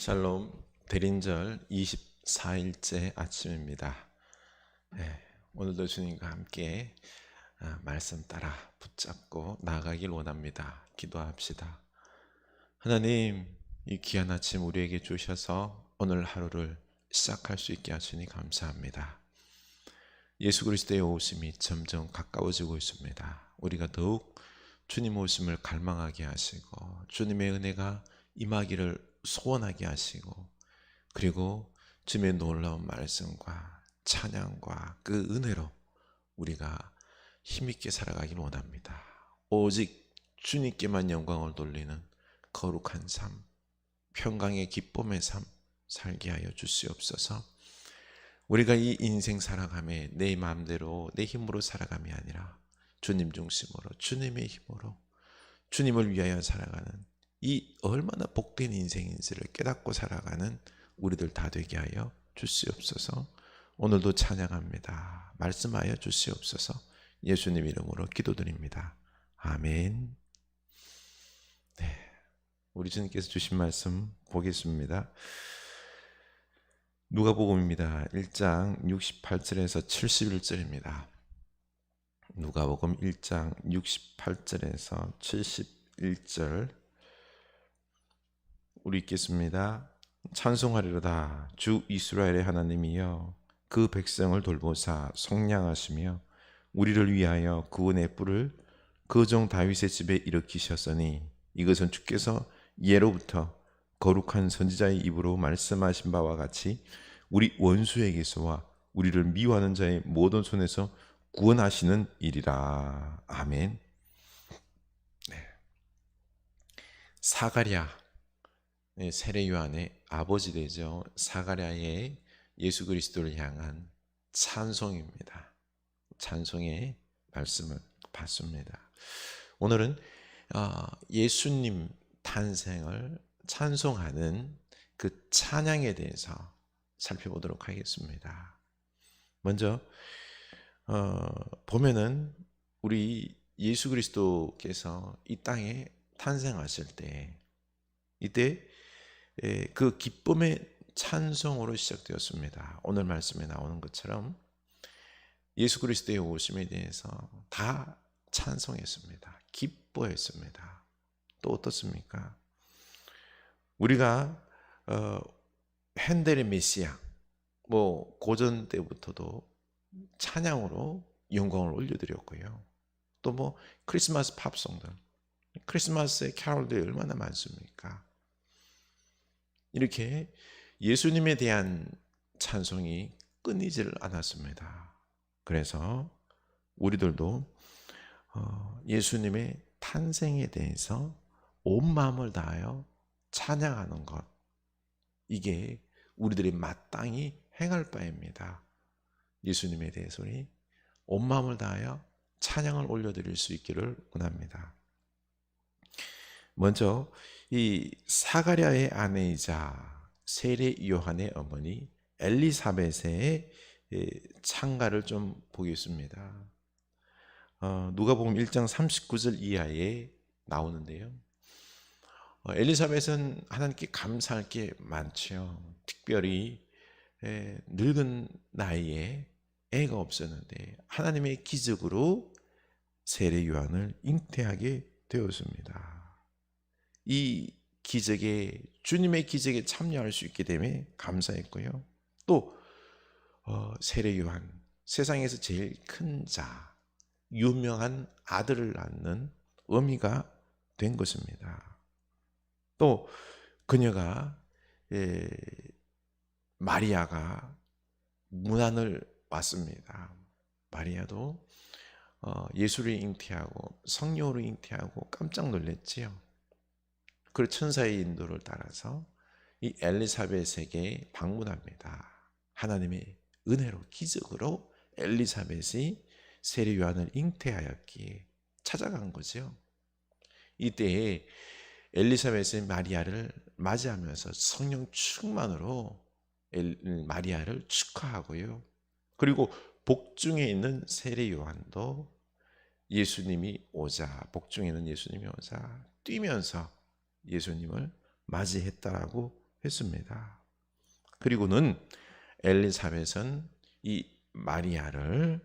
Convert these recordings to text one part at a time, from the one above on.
샬롬, 대린절 24일째 아침입니다. 오늘도 주님과 함께 말씀 따라 붙잡고 나아가길 원합니다. 기도합시다. 하나님, 이 귀한 아침 우리에게 주셔서 오늘 하루를 시작할 수 있게 하시니 감사합니다. 예수 그리스도의 오심이 점점 가까워지고 있습니다. 우리가 더욱 주님 오심을 갈망하게 하시고 주님의 은혜가 임하기를 소원하게 하시고, 그리고 주님의 놀라운 말씀과 찬양과 그 은혜로 우리가 힘있게 살아가길 원합니다. 오직 주님께만 영광을 돌리는 거룩한 삶, 평강의 기쁨의 삶 살게 하여 주시옵소서. 우리가 이 인생 살아감에 내 마음대로 내 힘으로 살아감이 아니라 주님 중심으로, 주님의 힘으로 주님을 위하여 살아가는 이 얼마나 복된 인생인지를 깨닫고 살아가는 우리들 다 되게 하여 주시옵소서. 오늘도 찬양합니다. 말씀하여 주시옵소서. 예수님 이름으로 기도드립니다. 아멘. 우리 주님께서 주신 말씀 보겠습니다. 누가복음입니다. 1장 68절에서 71절입니다. 누가복음 1장 68절에서 71절 우리 읽겠습니다. 찬송하리로다. 주 이스라엘의 하나님이여, 그 백성을 돌보사 속량하시며 우리를 위하여 구원의 뿔을 그 종 다윗의 집에 일으키셨으니 이것은 주께서 예로부터 거룩한 선지자의 입으로 말씀하신 바와 같이 우리 원수에게서와 우리를 미워하는 자의 모든 손에서 구원하시는 일이라. 아멘. 사가랴, 세례 요한의 아버지 되죠. 사가랴의 예수 그리스도를 향한 찬송입니다. 찬송의 말씀을 받습니다. 오늘은 예수님 탄생을 찬송하는 그 찬양에 대해서 살펴보도록 하겠습니다. 먼저 보면은 우리 예수 그리스도께서 이 땅에 탄생하실 때, 이때 그 기쁨의 찬송으로 시작되었습니다. 오늘 말씀에 나오는 것처럼 예수 그리스도의 오심에 대해서 다 찬송했습니다. 기뻐했습니다. 또 어떻습니까? 우리가 핸델의 메시아, 고전 때부터도 찬양으로 영광을 올려드렸고요. 또 크리스마스 팝송들, 크리스마스의 캐롤들이 얼마나 많습니까? 이렇게 예수님에 대한 찬송이 끊이질 않았습니다. 그래서 우리들도 예수님의 탄생에 대해서 온 마음을 다하여 찬양하는 것, 이게 우리들이 마땅히 행할 바입니다. 예수님에 대해서 우리 온 마음을 다하여 찬양을 올려드릴 수 있기를 원합니다. 먼저 이 사가랴의 아내이자 세례 요한의 어머니 엘리사벳의 창가를 좀 보겠습니다. 누가복음 1장 39절 이하에 나오는데요. 엘리사벳은 하나님께 감사할 게 많죠. 특별히 늙은 나이에 애가 없었는데 하나님의 기적으로 세례 요한을 잉태하게 되었습니다. 이 기적에, 주님의 기적에 참여할 수 있게 되면 감사했고요. 또 세례 요한, 세상에서 제일 큰 자, 유명한 아들을 낳는 어미가 된 것입니다. 또 그녀가 마리아가 문안을 왔습니다. 마리아도 예수를 잉태하고 성령으로 잉태하고 깜짝 놀랐지요. 그 천사의 인도를 따라서 이 엘리사벳에게 방문합니다. 하나님의 은혜로, 기적으로 엘리사벳이 세례 요한을 잉태하였기에 찾아간 거죠. 이때에 엘리사벳이 마리아를 맞이하면서 성령 충만으로 마리아를 축하하고요. 그리고 복중에 있는 세례 요한도 예수님이 오자, 복중에 있는 예수님이 오자 뛰면서 예수님을 맞이했다라고 했습니다. 그리고는 엘리사벳은 이 마리아를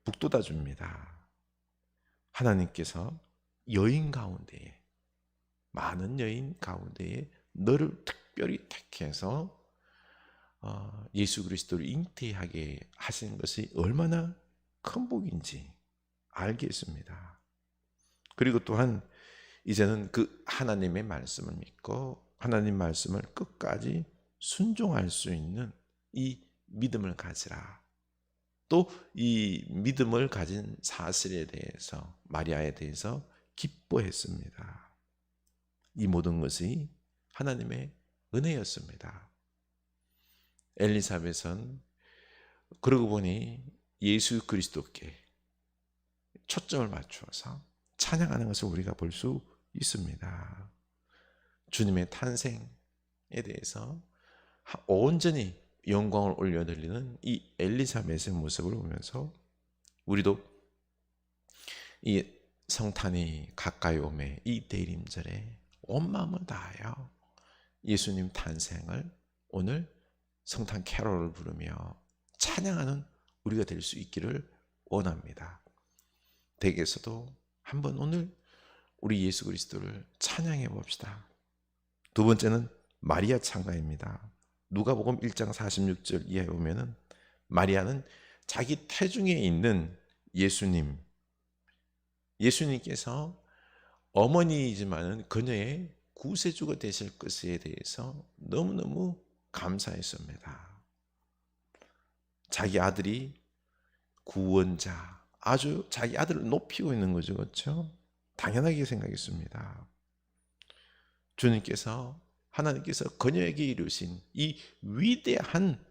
북돋아 줍니다. 하나님께서 여인 가운데에, 많은 여인 가운데에 너를 특별히 택해서 예수 그리스도를 잉태하게 하신 것이 얼마나 큰 복인지 알겠습니다. 그리고 또한 이제는 그 하나님의 말씀을 믿고 하나님 말씀을 끝까지 순종할 수 있는 이 믿음을 가지라. 또 이 믿음을 가진 사실에 대해서, 마리아에 대해서 기뻐했습니다. 이 모든 것이 하나님의 은혜였습니다. 엘리사벳은 그러고 보니 예수 그리스도께 초점을 맞추어서 찬양하는 것을 우리가 볼 수 있습니다. 주님의 탄생에 대해서 온전히 영광을 올려드리는 이 엘리사벳의 모습을 보면서 우리도 이 성탄이 가까이 오매 이 대림절에 온 마음을 다하여 예수님 탄생을 오늘 성탄 캐롤을 부르며 찬양하는 우리가 될 수 있기를 원합니다. 댁에서도 한번 오늘 우리 예수 그리스도를 찬양해 봅시다. 두 번째는 마리아 찬가입니다. 누가복음 1장 46절 이하에 보면은 마리아는 자기 태중에 있는 예수님께서 어머니이지만은 그녀의 구세주가 되실 것에 대해서 너무너무 감사했습니다. 자기 아들이 구원자, 아주 자기 아들을 높이고 있는 거죠. 그렇죠? 당연하게 생각했습니다. 주님께서, 하나님께서 그녀에게 이루신 이 위대한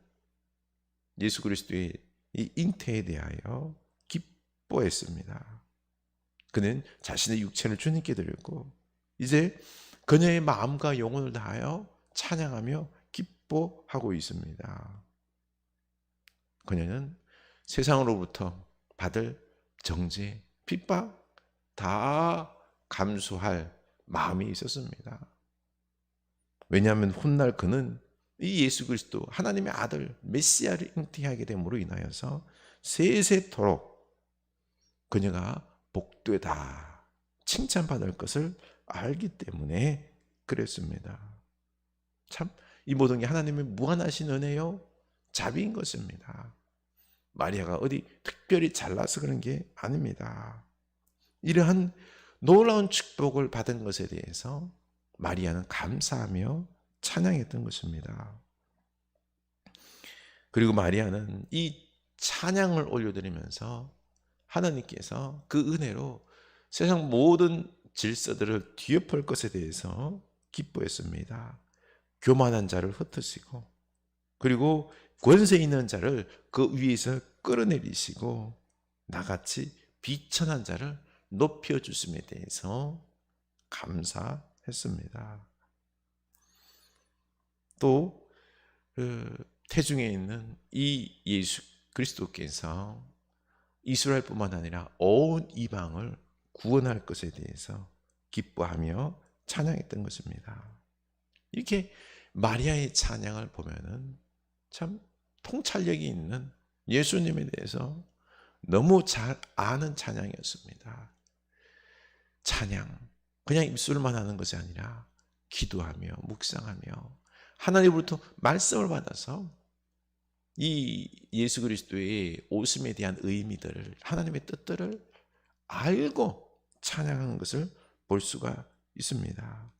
예수 그리스도의 이 잉태에 대하여 기뻐했습니다. 그는 자신의 육체를 주님께 드렸고 이제 그녀의 마음과 영혼을 다하여 찬양하며 기뻐하고 있습니다. 그녀는 세상으로부터 받을 정죄, 핍박 다 감수할 마음이 있었습니다. 왜냐하면 훗날 그는 이 예수 그리스도 하나님의 아들 메시아를 잉태하게 됨으로 인하여서 세세토록 그녀가 복되다 칭찬받을 것을 알기 때문에 그랬습니다. 참 이 모든 게 하나님의 무한하신 은혜요 자비인 것입니다. 마리아가 어디 특별히 잘나서 그런 게 아닙니다. 이러한 놀라운 축복을 받은 것에 대해서 마리아는 감사하며 찬양했던 것입니다. 그리고 마리아는 이 찬양을 올려드리면서 하나님께서 그 은혜로 세상 모든 질서들을 뒤엎을 것에 대해서 기뻐했습니다. 교만한 자를 흩으시고 그리고 권세 있는 자를 그 위에서 끌어내리시고 나같이 비천한 자를 높여주심에 대해서 감사했습니다. 또 태중에 있는 이 예수 그리스도께서 이스라엘뿐만 아니라 온 이방을 구원할 것에 대해서 기뻐하며 찬양했던 것입니다. 이렇게 마리아의 찬양을 보면은 참 통찰력이 있는 예수님에 대해서 너무 잘 아는 찬양이었습니다. 찬양, 그냥 입술만 하는 것이 아니라 기도하며 묵상하며 하나님으로부터 말씀을 받아서 이 예수 그리스도의 오심에 대한 의미들을, 하나님의 뜻들을 알고 찬양하는 것을 볼 수가 있습니다.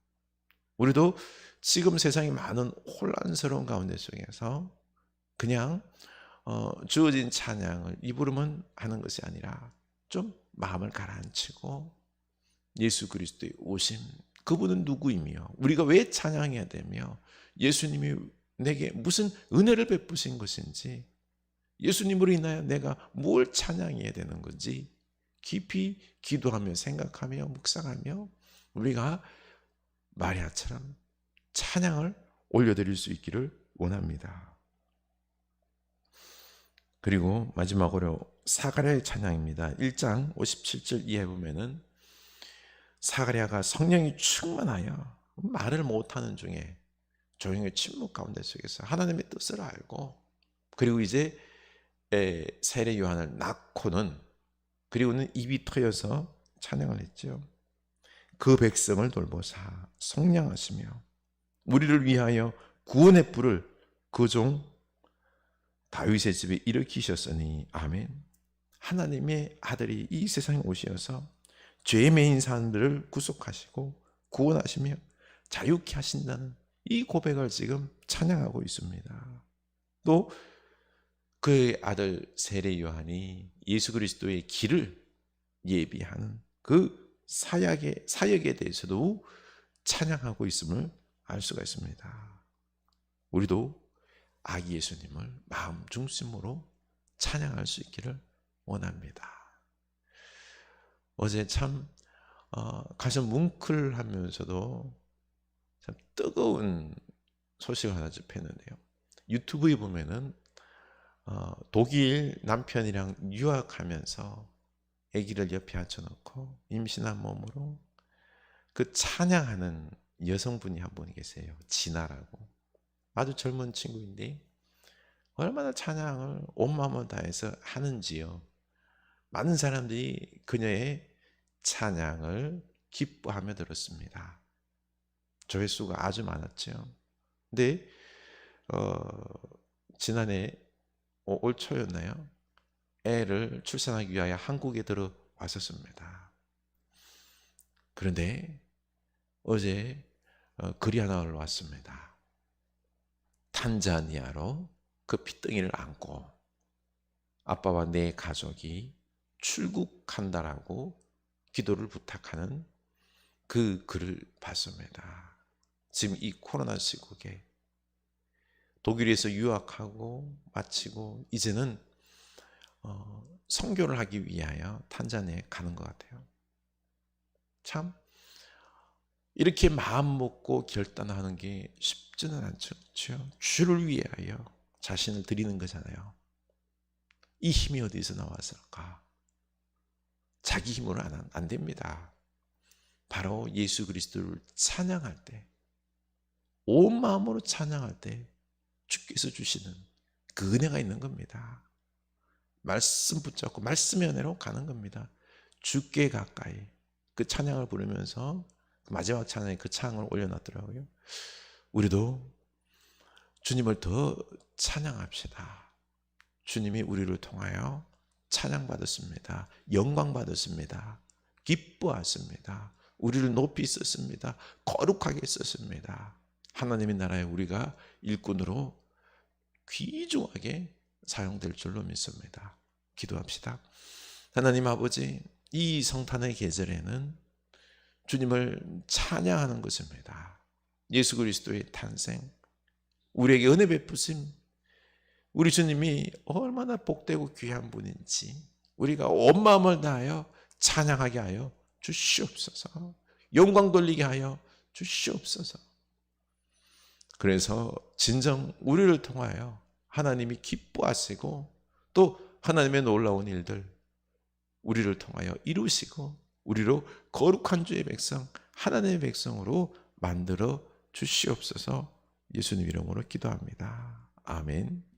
우리도 지금 세상이 많은 혼란스러운 가운데 속에서 그냥 주어진 찬양을 입으로만 하는 것이 아니라 좀 마음을 가라앉히고 예수 그리스도의 오심, 그분은 누구이며 우리가 왜 찬양해야 되며 예수님이 내게 무슨 은혜를 베푸신 것인지, 예수님으로 인하여 내가 뭘 찬양해야 되는 건지 깊이 기도하며 생각하며 묵상하며 우리가 마리아처럼 찬양을 올려드릴 수 있기를 원합니다. 그리고 마지막으로 사가랴의 찬양입니다. 1장 57절 이하에 보면은 사가랴가 성령이 충만하여 말을 못하는 중에 조용히 침묵 가운데 속에서 하나님의 뜻을 알고, 그리고 이제 세례 요한을 낳고는, 그리고는 입이 트여서 찬양을 했죠. 그 백성을 돌보사 속량하시며 우리를 위하여 구원의 뿔을 그 종 다윗의 집에 일으키셨으니. 아멘. 하나님의 아들이 이 세상에 오셔서 죄 매인 사람들을 구속하시고 구원하시며 자유케 하신다는 이 고백을 지금 찬양하고 있습니다. 또 그의 아들 세례 요한이 예수 그리스도의 길을 예비하는 그 사역에 대해서도 찬양하고 있음을 알 수가 있습니다. 우리도 아기 예수님을 마음 중심으로 찬양할 수 있기를 원합니다. 어제 참 가슴 뭉클하면서도 참 뜨거운 소식을 하나 접했는데요. 유튜브에 보면은 독일 남편이랑 유학하면서 아기를 옆에 앉혀놓고 임신한 몸으로 그 찬양하는 여성분이 한 분 계세요. 진아라고. 아주 젊은 친구인데 얼마나 찬양을 온 마음을 다해서 하는지요. 많은 사람들이 그녀의 찬양을 기뻐하며 들었습니다. 조회수가 아주 많았죠. 근데 지난해 올 초였나요? 애를 출산하기 위하여 한국에 들어왔었습니다. 그런데 어제 글이 하나 올라왔습니다. 탄자니아로 그 핏덩이를 안고 아빠와 내 가족이 출국한다라고 기도를 부탁하는 그 글을 봤습니다. 지금 이 코로나 시국에 독일에서 유학하고 마치고 이제는 선교를 하기 위하여 탄자니아에 가는 것 같아요. 참 이렇게 마음 먹고 결단하는 게 쉽지는 않죠. 주를 위하여 자신을 드리는 거잖아요. 이 힘이 어디서 나왔을까? 자기 힘으로 안 됩니다. 바로 예수 그리스도를 찬양할 때, 온 마음으로 찬양할 때 주께서 주시는 그 은혜가 있는 겁니다. 말씀 붙잡고 말씀의 은혜로 가는 겁니다. 주께 가까이, 그 찬양을 부르면서 마지막 찬양에 그 찬양을 올려놨더라고요. 우리도 주님을 더 찬양합시다. 주님이 우리를 통하여 찬양받았습니다. 영광받았습니다. 기뻐하십니다. 우리를 높이 썼습니다. 거룩하게 썼습니다. 하나님의 나라에 우리가 일꾼으로 귀중하게 사용될 줄로 믿습니다. 기도합시다. 하나님 아버지, 이 성탄의 계절에는 주님을 찬양하는 것입니다. 예수 그리스도의 탄생, 우리에게 은혜 베푸심, 우리 주님이 얼마나 복되고 귀한 분인지 우리가 온 마음을 다하여 찬양하게 하여 주시옵소서. 영광 돌리게 하여 주시옵소서. 그래서 진정 우리를 통하여 하나님이 기뻐하시고 또 하나님의 놀라운 일들 우리를 통하여 이루시고 우리로 거룩한 주의 백성, 하나님의 백성으로 만들어 주시옵소서. 예수님 이름으로 기도합니다. 아멘.